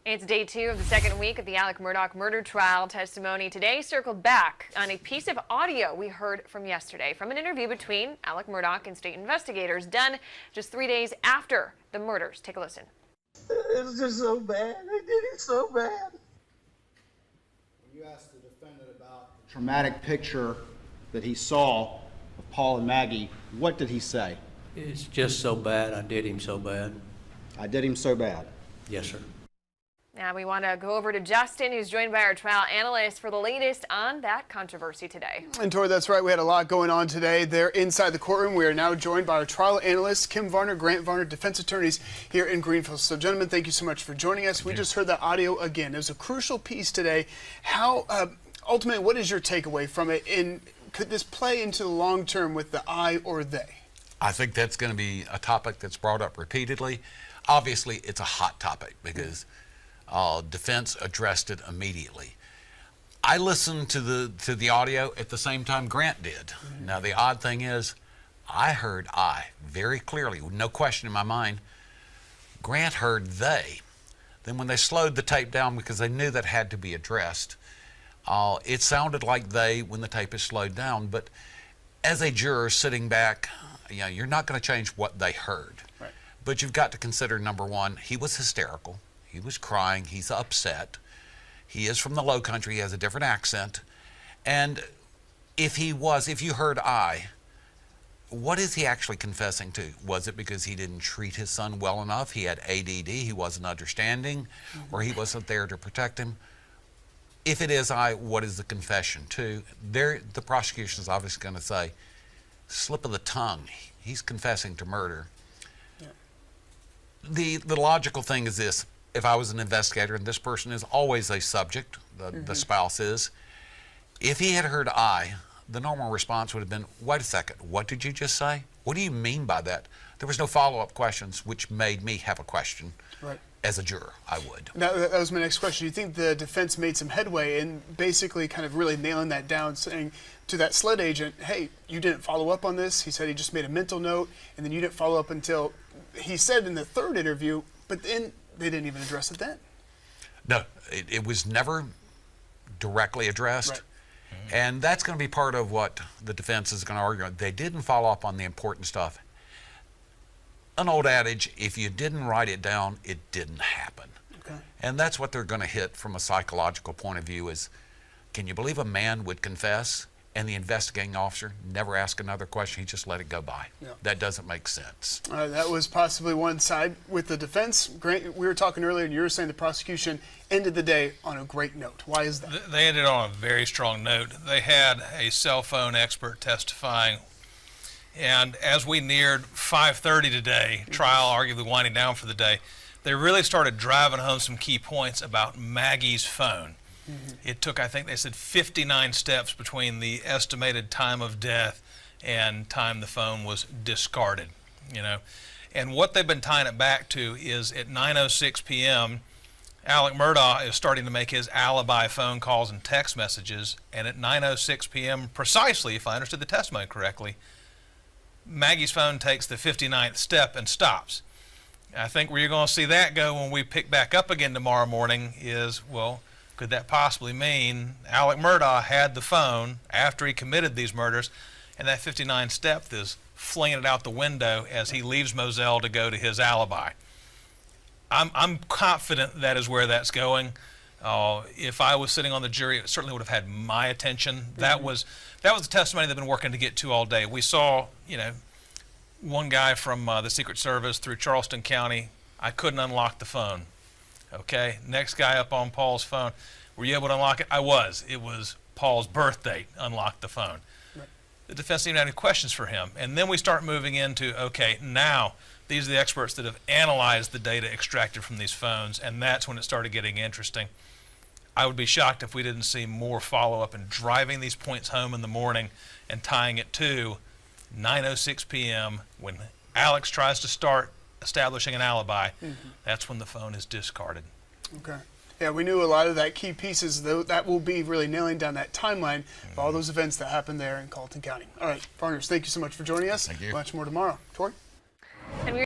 It's day 2 of the second week of the Alex Murdaugh murder trial. Testimony today circled back on a piece of audio we heard from yesterday from an interview between Alex Murdaugh and state investigators done just 3 days after the murders. Take a listen. It was just so bad. They did it so bad. When you asked the defendant about the traumatic picture that he saw of Paul and Maggie, what did he say? It's just so bad. I did him so bad. I did him so bad. Yes, sir. Now we want to go over to Justin, who's joined by our trial analyst for the latest on that controversy today. And Tori, that's right. We had a lot going on today. They're inside the courtroom. We are now joined by our trial analysts, Kim Varner, Grant Varner, defense attorneys here in Greenville. So, gentlemen, thank you so much for joining us. We just heard that audio again. It was a crucial piece today. How, ultimately, what is your takeaway from it? And could this play into the long term with the I or they? I think that's going to be a topic that's brought up repeatedly. Obviously, it's a hot topic because defense addressed it immediately. I listened to the audio at the same time Grant did. Now, the odd thing is, I heard I very clearly, no question in my mind. Grant heard they. Then when they slowed the tape down because they knew that had to be addressed, it sounded like they when the tape is slowed down. But as a juror sitting back, you know, you're not going to change what they heard. Right. But you've got to consider, number one, he was hysterical. He was crying. He's upset. He is from the low country. He has a different accent. And if you heard I, what is he actually confessing to? Was it because he didn't treat his son well enough? He had ADD. He wasn't understanding, or he wasn't there to protect him? If it is I, what is the confession to? The prosecution is obviously going to say, slip of the tongue. He's confessing to murder. Yeah. The logical thing is this. If I was an investigator, and this person is always a subject, the spouse is, if he had heard I, the normal response would have been, wait a second, what did you just say? What do you mean by that? There was no follow-up questions, which made me have a question. Right. As a juror, I would. Now, that was my next question. Do you think the defense made some headway in basically kind of really nailing that down, saying to that SLED agent, hey, you didn't follow up on this? He said he just made a mental note, and then you didn't follow up until he said in the third interview, but then they didn't even address it then. No, it was never directly addressed. Right. And that's going to be part of what the defense is going to argue. They didn't follow up on the important stuff. An old adage, if you didn't write it down, it didn't happen. Okay. And that's what they're going to hit from a psychological point of view is, can you believe a man would confess and the investigating officer never ask another question? He just let it go by. Yeah. That doesn't make sense. That was possibly one side with the defense. Grant, we were talking earlier, and you were saying the prosecution ended the day on a great note. Why is that? They ended on a very strong note. They had a cell phone expert testifying, and as we neared 5:30 today, trial arguably winding down for the day, they really started driving home some key points about Maggie's phone. It took, I think they said, 59 steps between the estimated time of death and time the phone was discarded, you know. And what they've been tying it back to is at 9:06 p.m., Alex Murdaugh is starting to make his alibi phone calls and text messages, and at 9:06 p.m. precisely, if I understood the testimony correctly, Maggie's phone takes the 59th step and stops. I think where you're going to see that go when we pick back up again tomorrow morning is, well, could that possibly mean Alex Murdaugh had the phone after he committed these murders, and that 59th step is flinging it out the window as he leaves Moselle to go to his alibi? I'm confident that is where that's going. If I was sitting on the jury, it certainly would have had my attention. That was the testimony they've been working to get to all day. We saw, you know, one guy from the Secret Service through Charleston County. I couldn't unlock the phone. Okay, next guy up on Paul's phone. Were you able to unlock it? I was. It was Paul's birthday. Unlocked the phone. Right. The defense didn't have any questions for him. And then we start moving into, okay, now these are the experts that have analyzed the data extracted from these phones, and that's when it started getting interesting. I would be shocked if we didn't see more follow-up and driving these points home in the morning and tying it to 9:06 p.m. when Alex tries to start establishing an alibi. That's when the phone is discarded. Okay. Yeah, we knew a lot of that key pieces, though. That will be really nailing down that timeline of all those events that happened there in Colleton County. All right, partners, thank you so much for joining us. Thank you. Much more tomorrow. Tori? And